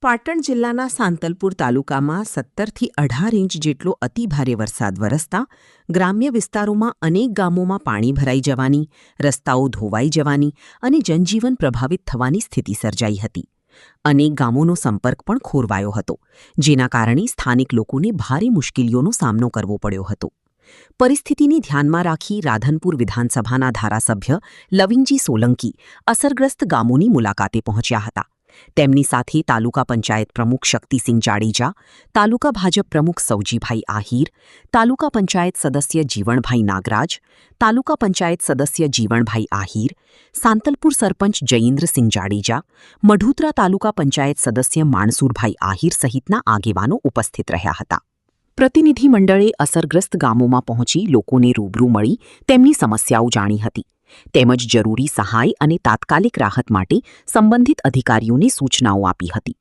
પાટણ જિલ્લાના સાંતલપુર તાલુકામાં 17થી 18 ઇંચ જેટલો અતિભારે વરસાદ વરસતા ગ્રામ્ય વિસ્તારોમાં અનેક ગામોમાં પાણી ભરાઈ જવાની, રસ્તાઓ ધોવાઈ જવાની અને જનજીવન પ્રભાવિત થવાની સ્થિતિ સર્જાઈ હતી. અનેક ગામોનો સંપર્ક પણ ખોરવાયો હતો, જેના કારણે સ્થાનિક લોકોને ભારે મુશ્કેલીઓનો સામનો કરવો પડ્યો હતો. પરિસ્થિતિને ધ્યાનમાં રાખી રાધનપુર વિધાનસભાના ધારાસભ્ય લવિંગજી સોલંકી અસરગ્રસ્ત ગામોની મુલાકાતે પહોંચ્યા હતા. તેમની સાથે તાલુકા પંચાયત પ્રમુખ શક્તિસિંહ જાડેજા, તાલુકા ભાજપ પ્રમુખ સૌજીભાઈ આહિર, તાલુકા પંચાયત સદસ્ય જીવણભાઈ નાગરાજ, તાલુકા પંચાયત સદસ્ય જીવણભાઈ આહિર, સાંતલપુર સરપંચ જયેન્દ્રસિંહ જાડેજા, મઢુતરા તાલુકા પંચાયત સદસ્ય માણસુરભાઈ આહિર સહિતના આગેવાનો ઉપસ્થિત રહ્યા હતા. પ્રતિનિધિ મંડળે અસરગ્રસ્ત ગામોમાં પહોંચી લોકોને રૂબરૂ મળી તેમની સમસ્યાઓ જાણી હતી, તેમજ જરૂરી સહાય અને તાત્કાલિક રાહત માટે સંબંધિત અધિકારીઓને સૂચનાઓ આપી હતી.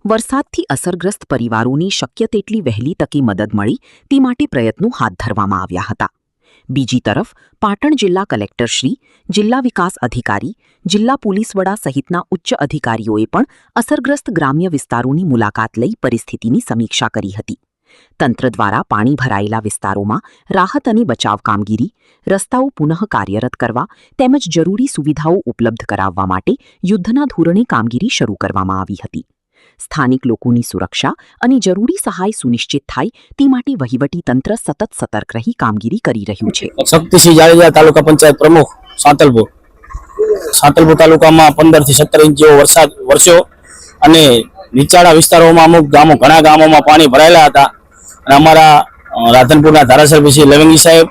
વરસાદથી અસરગ્રસ્ત પરિવારોની શક્ય તેટલી વહેલી તકે મદદ મળી તે માટે પ્રયત્નો હાથ ધરવામાં આવ્યા હતા. બીજી તરફ પાટણ જિલ્લા કલેક્ટરશ્રી, જિલ્લા વિકાસ અધિકારી, જિલ્લા પોલીસ વડા સહિતના ઉચ્ચ અધિકારીઓએ પણ અસરગ્રસ્ત ગ્રામ્ય વિસ્તારોની મુલાકાત લઈ પરિસ્થિતિની સમીક્ષા કરી હતી. તંત્ર દ્વારા પાણી ભરાયેલા વિસ્તારોમાં રાહત અને બચાવ કામગીરી, રસ્તાઓ પુનઃ કાર્યરત કરવા તેમજ જરૂરી સુવિધાઓ ઉપલબ્ધ કરાવવા માટે યુદ્ધના ધોરણે કામગીરી શરૂ કરવામાં આવી હતી. સ્થાનિક લોકોની સુરક્ષા અને જરૂરી સહાય સુનિશ્ચિત થાય તે માટે વહીવટી તંત્ર સતત સતર્ક રહી કામગીરી કરી રહ્યું છે. શક્તિસિંહ જાડેજા, તાલુકા પંચાયત પ્રમુખ, સાંતલપુર તાલુકામાં 15 થી 17 ઇંચ જેવો વરસાદ વરસ્યો અને નીચાણા વિસ્તારોમાં અમુક ઘણા ગામોમાં પાણી ભરાયેલા હતા. અને અમારા રાધનપુરના ધારાસભ્ય શ્રી લવિંગજી સાહેબ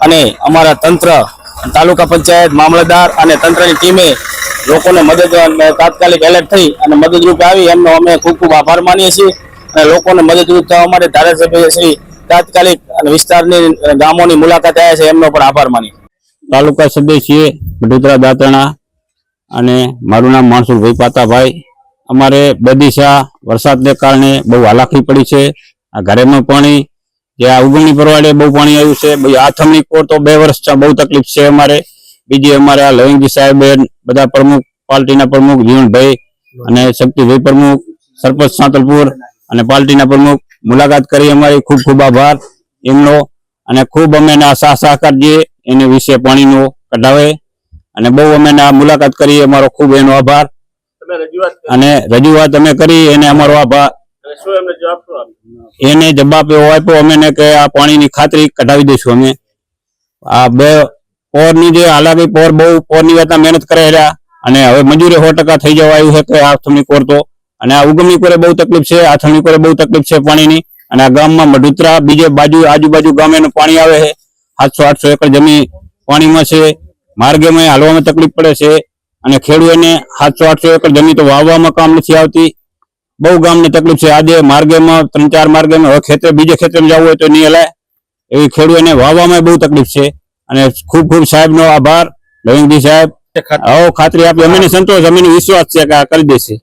અને અમારા તંત્ર, તાલુકા પંચાયત, મામલતદાર અને તંત્રની ટીમે લોકોને તાત્કાલિક એલર્ટ થઈ અને મદદરૂપ આવી એમનો અમે ખૂબ ખૂબ આભાર માનીએ છીએ. અને લોકોને મદદરૂપ થવા માટે ધારાસભ્ય શ્રી તાત્કાલિક અને વિસ્તારની ગામોની મુલાકાત આવ્યા છે, એમનો પણ આભાર માનીએ. તાલુકા સદસ્ય મઢુતરા દાંતણા અને મારું નામ માણસુરભાઈ પાતાભાઈ. અમારે બદીસા વરસાદને કારણે બહુ હાલાકી પડી છે. આ ઘરેમાં પાણી, જે આ ઉગમણી પરવાડે બહુ પાણી આવ્યું છે. આથમણી કોર તો 2 વર્ષ બહુ તકલીફ છે અમારે. બીજી અમારે આ લવિંગજી સાહેબ, બધા પ્રમુખ, પાર્ટીના પ્રમુખ જીવણભાઈ અને શક્તિભાઈ પ્રમુખ, સરપંચ સાંતલપુર અને પાર્ટીના પ્રમુખ મુલાકાત કરી. અમારી ખૂબ ખૂબ આભાર એમનો. અને ખૂબ અમે સહકાર દઈએ એને વિશે પાણીનો કઢાવે અને બહુ અમે મુલાકાત કરી. અમારો ખૂબ એનો આભાર અને રજૂઆત અમે કરી એને અમારો આભાર. એને જવાબ એવો આપ્યો અમને કે આ પાણીની ખાતરી કઢાવી દઈશું અમે. આ 2 પોરની જે હાલાકી પોરની વાતના મહેનત કરે રહ્યા અને હવે મંજૂરી 100% થઈ જવા આવ્યું છે કે આથમણી કોર તો. અને આ ઉગમણી કોરે બહુ તકલીફ છે, આથમણી કોરે બહુ તકલીફ છે પાણીની. અને આ ગામમાં મઢુતરા બીજે આજુબાજુ ગામેનું પાણી આવે છે. 700-800 એકર જમીન પાણીમાં છે. માર્ગેમાં હાલવામાં તકલીફ પડે છે અને ખેડૂતોને 700-800 એકર જમીન તો વાવવામાં કામ નથી આવતી. બહુ ગામની તકલીફ છે. આજે માર્ગેમાં 3-4 માર્ગેમાં હવે બીજે ખેતરમાં જવું હોય તો નહીં હલાય એવી ખેડૂતોને વાવવામાં બહુ તકલીફ છે. અને ખૂબ ખૂબ સાહેબનો આભાર, લવિંગજી સાહેબ. ખાતરી આપી, અમને સંતોષ, અમને વિશ્વાસ છે કે આ કરી દેશે.